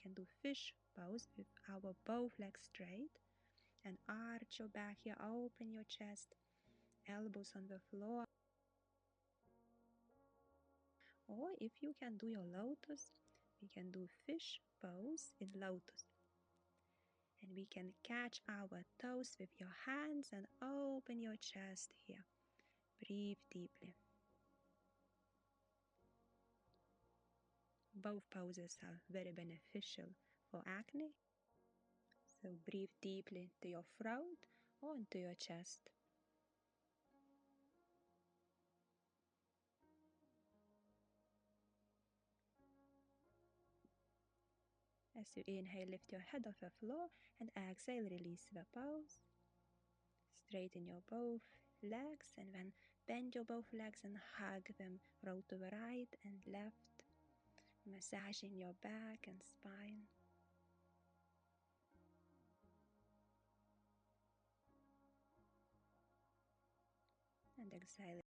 can do fish pose with our both legs straight and arch your back here, open your chest, elbows on the floor. Or if you can do your lotus, we can do fish pose in lotus. And we can catch our toes with your hands and open your chest here. Breathe deeply. Both poses are very beneficial for acne. So breathe deeply to your throat or into your chest. As you inhale, lift your head off the floor and exhale, release the pose. Straighten your both legs and then bend your both legs and hug them, roll to the right and left, massaging your back and spine. And exhale.